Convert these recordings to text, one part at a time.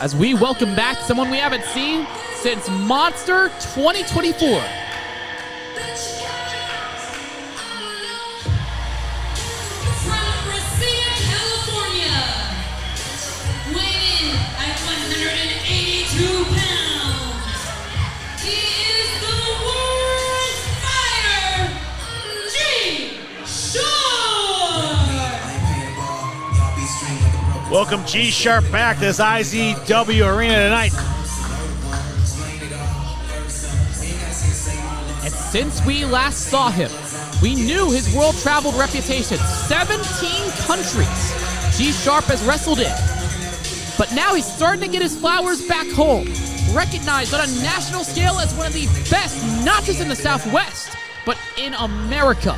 as we welcome back someone we haven't seen since Monster 2024. Welcome G-Sharpe back to this IZW arena tonight. And since we last saw him, we knew his world-traveled reputation. 17 countries G-Sharpe has wrestled in. But now he's starting to get his flowers back home. Recognized on a national scale as one of the best, not just in the Southwest, but in America.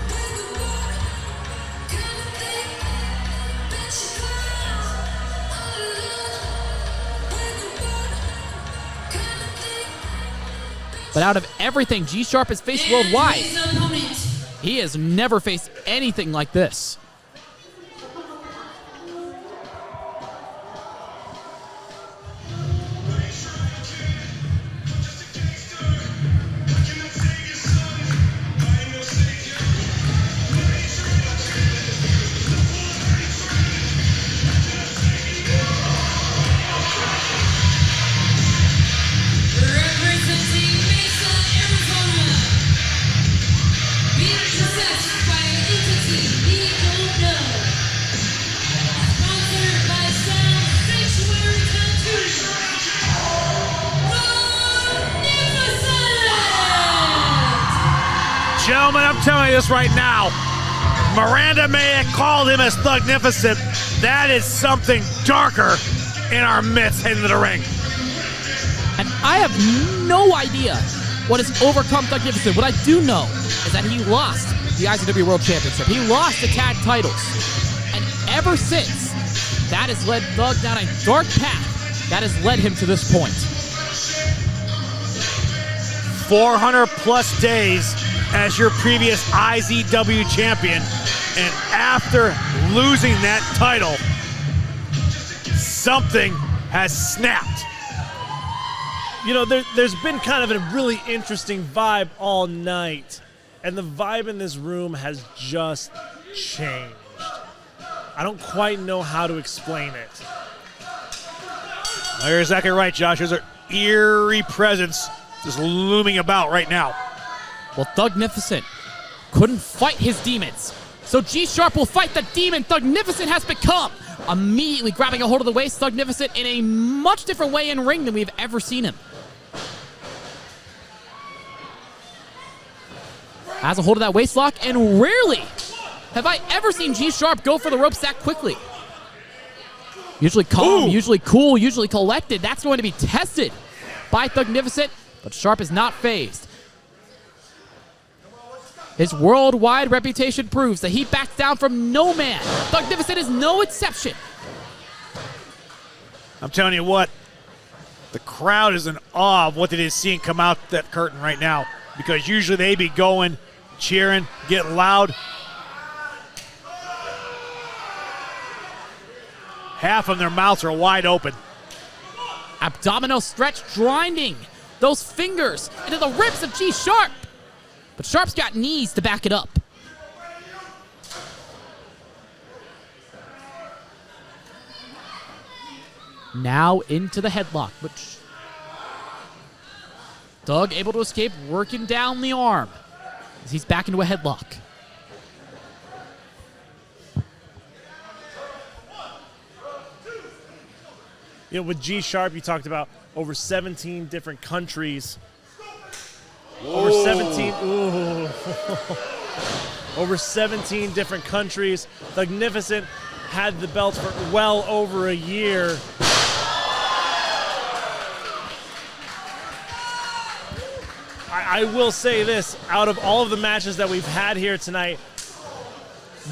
But out of everything G-Sharpe has faced worldwide, he has never faced anything like this. Gentlemen, I'm telling you this right now. Miranda may have called him as Thugnificent. That is something darker in our midst heading to the ring. And I have no idea what has overcome Thugnificent. What I do know is that he lost the IZW World Championship. He lost the tag titles. And ever since, that has led Thug down a dark path that has led him to this point. 400 plus days as your previous IZW champion, and after losing that title, something has snapped. You know, there's been kind of a really interesting vibe all night, and the vibe in this room has just changed. I don't quite know how to explain it. You're exactly right, Josh. There's an eerie presence just looming about right now. Well, Thugnificent couldn't fight his demons, so G-Sharpe will fight the demon Thugnificent has become. Immediately grabbing a hold of the waist, Thugnificent in a much different way in ring than we've ever seen him. Has a hold of that waist lock, and rarely have I ever seen G-Sharpe go for the ropes that quickly. Usually calm, usually cool, usually collected. That's going to be tested by Thugnificent, but Sharpe is not fazed. His worldwide reputation proves that he backs down from no man. Thugnificent is no exception. I'm telling you what, the crowd is in awe of what they is seeing come out that curtain right now, because usually they be going, cheering, getting loud. Half of their mouths are wide open. Abdominal stretch grinding those fingers into the ribs of G-Sharpe. But Sharpe's got knees to back it up. Now into the headlock, but Thug able to escape, working down the arm as he's back into a headlock. You know, with G-Sharpe, you talked about over 17 different countries. Over 17, over 17 different countries. Thugnificent had the belt for well over a year. I will say this, out of all of the matches that we've had here tonight,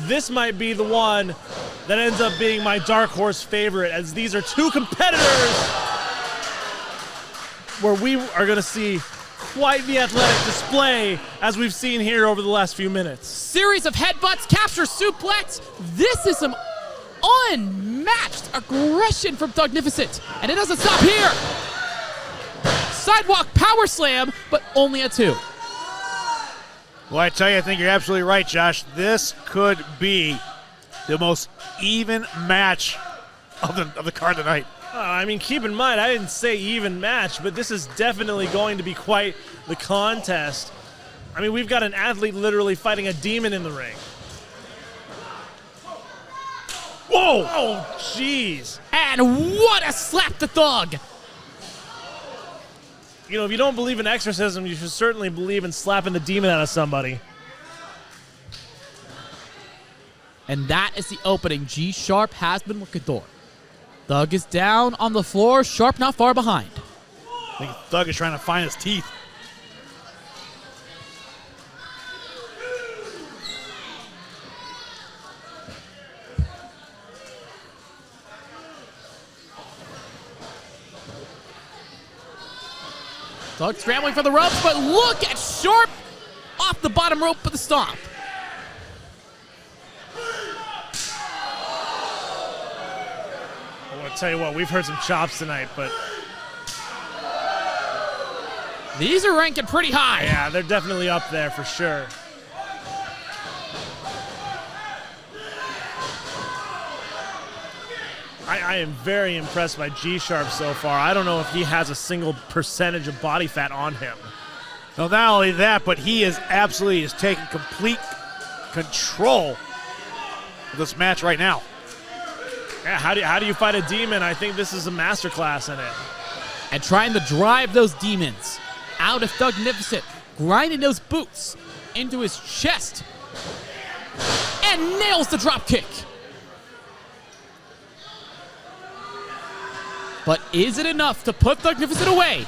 this might be the one that ends up being my dark horse favorite, as these are two competitors where we are going to see quite the athletic display as we've seen here over the last few minutes. Series of headbutts, capture suplex. This is some unmatched unmatched aggression from Thugnificent, and it doesn't stop here. Sidewalk power slam, but only a 2. Well, I tell you, I think you're absolutely right, Josh. This could be the most even match of the card tonight. I mean, keep in mind, I didn't say even match, but this is definitely going to be quite the contest. I mean, we've got an athlete literally fighting a demon in the ring. Whoa! Oh, jeez. And what a slap to Thug! You know, if you don't believe in exorcism, you should certainly believe in slapping the demon out of somebody. And that is the opening G Sharpe has been looking for. Thug is down on the floor, Sharpe not far behind. I think Thug is trying to find his teeth. Thug scrambling for the ropes, but look at Sharpe off the bottom rope with the stomp. I'll tell you what, we've heard some chops tonight, but These are ranking pretty high. yeah, they're definitely up there for sure. I am very impressed by G Sharpe so far. I don't know if he has a single percentage of body fat on him. No, not only that, but he is absolutely taking complete control of this match right now. Yeah, how do you fight a demon? I think this is a masterclass in it. And trying to drive those demons out of Thugnificent, grinding those boots into his chest, and nails the drop kick. But is it enough to put Thugnificent away?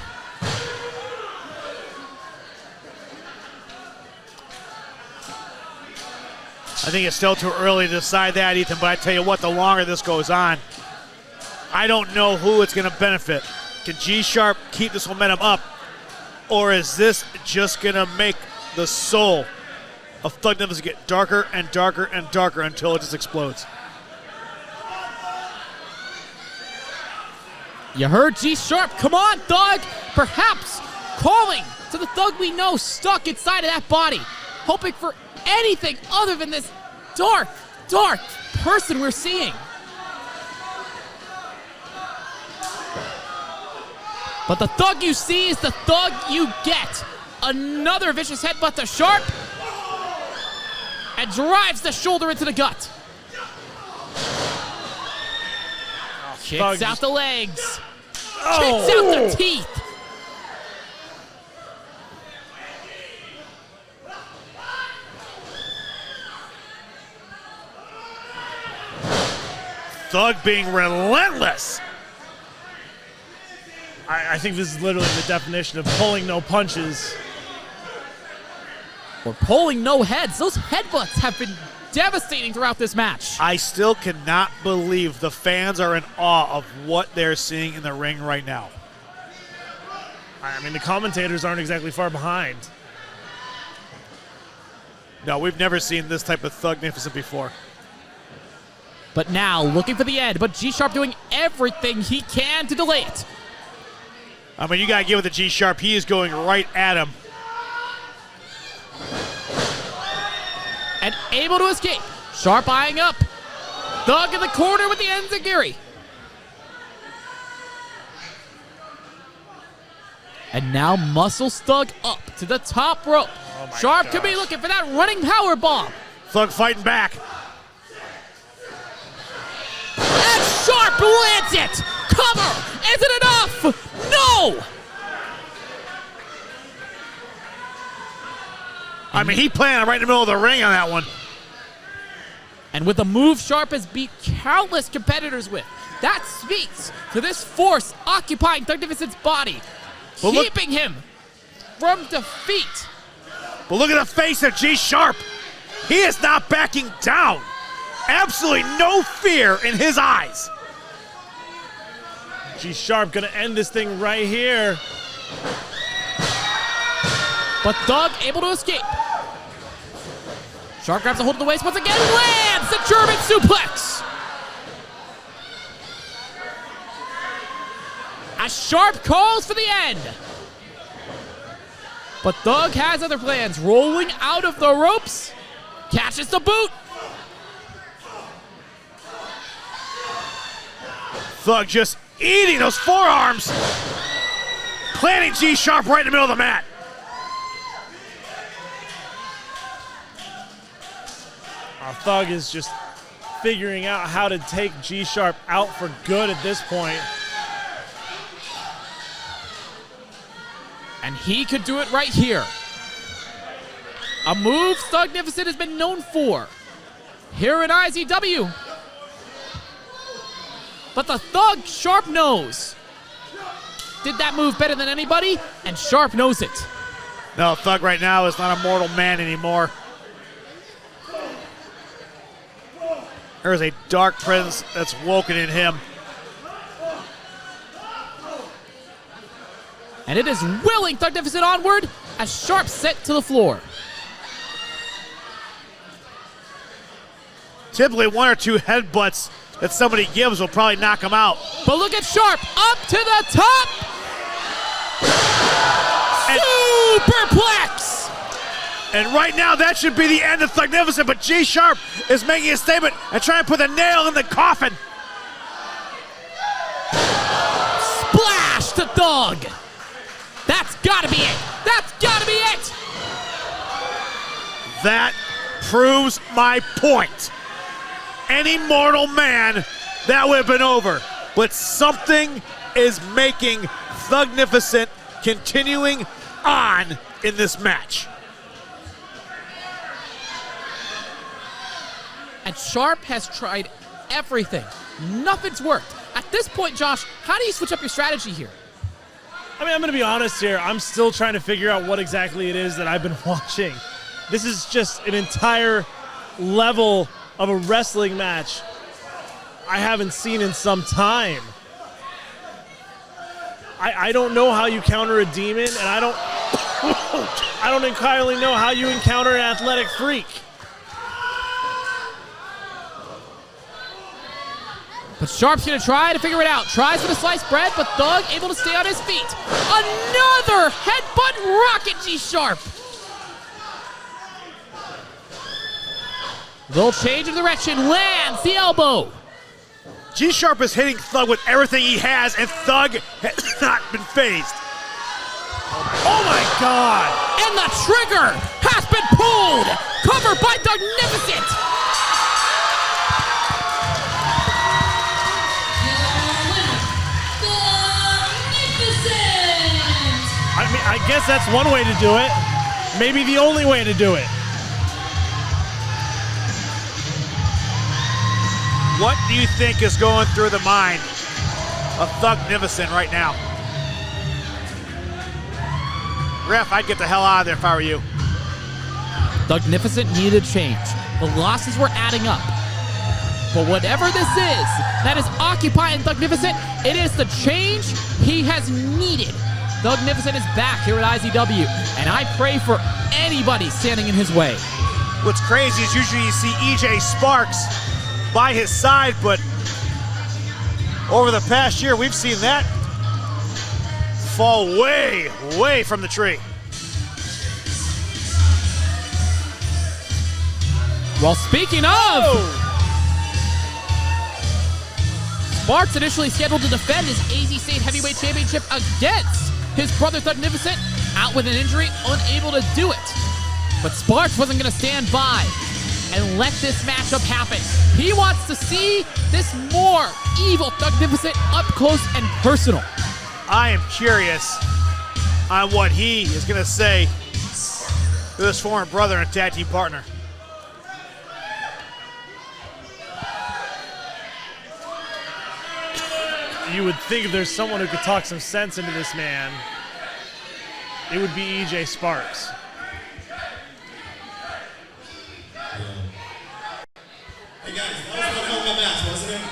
I think it's still too early to decide that, Ethan, but I tell you what, the longer this goes on, I don't know who it's going to benefit. Can G Sharpe keep this momentum up, or is this just going to make the soul of Thugnificent get darker and darker and darker until it just explodes? You heard G Sharpe. Come on, Thug. Perhaps calling to the Thug we know stuck inside of that body, hoping for anything other than this dark, dark person we're seeing. But the Thug you see is the Thug you get. Another vicious headbutt to Sharpe, and drives the shoulder into the gut. Kicks out the legs. Kicks out the teeth. Thug being relentless. I think this is literally the definition of pulling no punches. Or pulling no heads. Those headbutts have been devastating throughout this match. I still cannot believe the fans are in awe of what they're seeing in the ring right now. I mean, the commentators aren't exactly far behind. No, we've never seen this type of Thugnificent before. But now, looking for the end, but G Sharpe doing everything he can to delay it. I mean, you got to give it to G Sharpe. He is going right at him. And able to escape. Sharpe eyeing up. Thug in the corner with the enziguri. And now muscles Thug up to the top rope. Sharpe could be looking for that running power bomb. Thug fighting back. And Sharpe lands it. Cover. Is it enough? No. I mean, he planted right in the middle of the ring on that one. And with a move Sharpe has beat countless competitors with, that speaks to this force occupying Thugnificent's body, keeping him from defeat. But look at the face of G Sharpe. He is not backing down. Absolutely no fear in his eyes. G Sharpe gonna end this thing right here. But Thug able to escape. Sharpe grabs a hold of the waist once again, lands the German suplex. as Sharpe calls for the end. But Thug has other plans, rolling out of the ropes, catches the boot. Thug just eating those forearms, planting G-Sharpe right in the middle of the mat. Thug is just figuring out how to take G-Sharpe out for good at this point. And he could do it right here. A move Thugnificent has been known for here in IZW. But the Thug, Sharpe knows. Did that move better than anybody, and Sharpe knows it. No, Thug right now is not a mortal man anymore. There is a dark presence that's woken in him. And it is willing Thugnificent onward as Sharpe set to the floor. Typically 1 or 2 headbutts that somebody gives will probably knock him out. But look at Sharpe, up to the top! Superplex! And right now, that should be the end of Thugnificent, but G-Sharpe is making a statement and trying to put the nail in the coffin. Splash to Thug! That's gotta be it! That's gotta be it! That proves my point. Any mortal man, that would have been over. But something is making Thugnificent continuing on in this match. And Sharpe has tried everything. Nothing's worked. At this point, Josh, how do you switch up your strategy here? I mean, I'm going to be honest here. I'm still trying to figure out what exactly it is that I've been watching. This is just an entire level of a wrestling match I haven't seen in some time. I don't know how you counter a demon, and I don't entirely know how you encounter an athletic freak. But Sharpe's gonna try to figure it out. Tries for the sliced bread, but Thug able to stay on his feet. Another headbutt rocket G-Sharpe. Little change of direction, lands the elbow. G-Sharpe is hitting Thug with everything he has, and Thug has not been phased. Oh my God! And the trigger has been pulled. Covered by Thugnificent. I mean, I guess that's one way to do it. Maybe the only way to do it. What do you think is going through the mind of Thugnificent right now? Ref, I'd get the hell out of there if I were you. Thugnificent needed change. The losses were adding up. But whatever this is that is occupying Thugnificent, it is the change he has needed. Thugnificent is back here at IZW, and I pray for anybody standing in his way. What's crazy is usually you see EJ Sparks by his side, but over the past year, we've seen that fall way, way from the tree. Well, speaking of, Sparks initially scheduled to defend his AZ State Heavyweight Championship against his brother Thugnificent, out with an injury, unable to do it. But Sparks wasn't going to stand by and let this matchup happen. He wants to see this more evil Thugnificent up close and personal. I am curious on what he is going to say to his former brother and tag team partner. You would think if there's someone who could talk some sense into this man, it would be EJ Sparks. Hey guys, that was one hell of a match, wasn't it?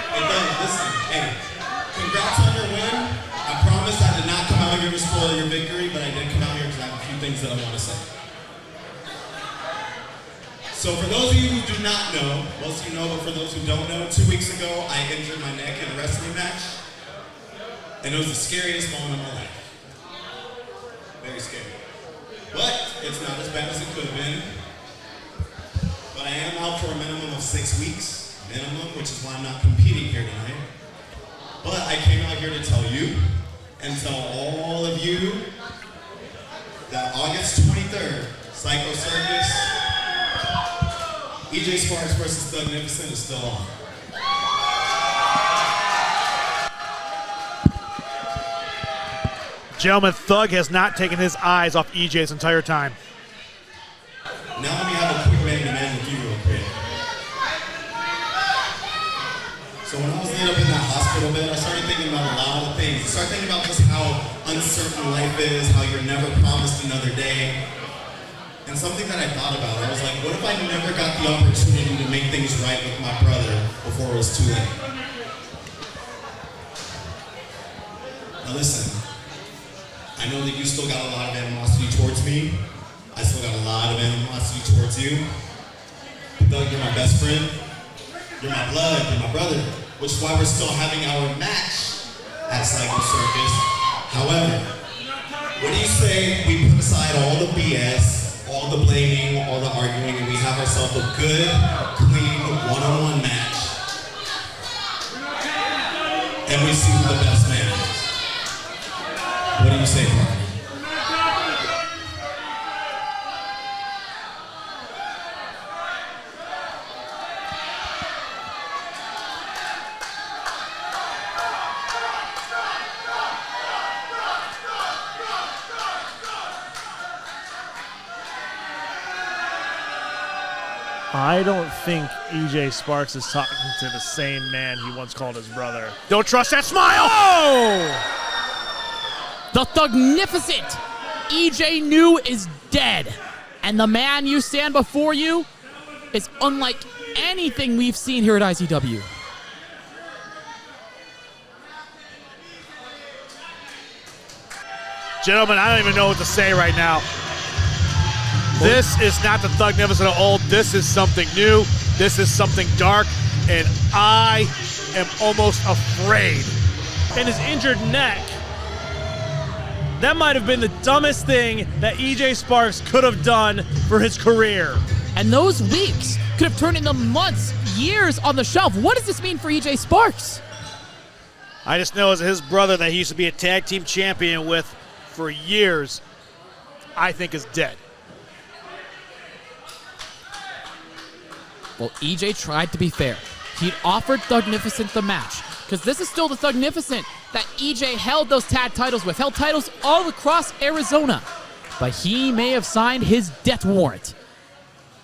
Hey Doug, listen, hey, congrats on your win. I promise I did not come out here to spoil your victory, but I did come out here because I have a few things that I want to say. So for those of you who do not know, most of you know, but for those who don't know, 2 weeks ago I injured my neck in a wrestling match. And it was the scariest moment of my life. Very scary. But it's not as bad as it could have been. But I am out for a minimum of 6 weeks. Minimum, which is why I'm not competing here tonight. But I came out here to tell you and tell all of you that August 23rd, Psycho Circus, EJ Sparks versus Thugnificent is still on. Gentlemen, Thug has not taken his eyes off EJ this entire time. Now let me have a quick man-to-man with you real quick. So when I was laid up in that hospital bed, I started thinking about a lot of things. I started thinking about just how uncertain life is, how you're never promised another day. And something that I thought about, I was like, what if I never got the opportunity to make things right with my brother before it was too late? Now listen, I know that you still got a lot of animosity towards me. I still got a lot of animosity towards you. Doug, you're my best friend. You're my blood, you're my brother. Which is why we're still having our match at Psycho Circus. However, what do you say we put aside all the BS, all the blaming, all the arguing, and we have ourselves a good, clean, one-on-one match. And we see who the best man is. What do you say, partner? I don't think EJ Sparks is talking to the same man he once called his brother. Don't trust that smile! Oh! The Thugnificent EJ New is dead. And the man you stand before you is unlike anything we've seen here at IZW. Gentlemen, I don't even know what to say right now. This is not the Thugnificent of old. This is something new. This is something dark, and I am almost afraid. And his injured neck. That might have been the dumbest thing that EJ Sparks could have done for his career. And those weeks could have turned into months, years on the shelf. What does this mean for EJ Sparks? I just know as his brother that he used to be a tag team champion with for years, I think is dead. Well, EJ tried to be fair. He'd offered Thugnificent the match, because this is still the Thugnificent that EJ held those tag titles with, held titles all across Arizona. But he may have signed his death warrant.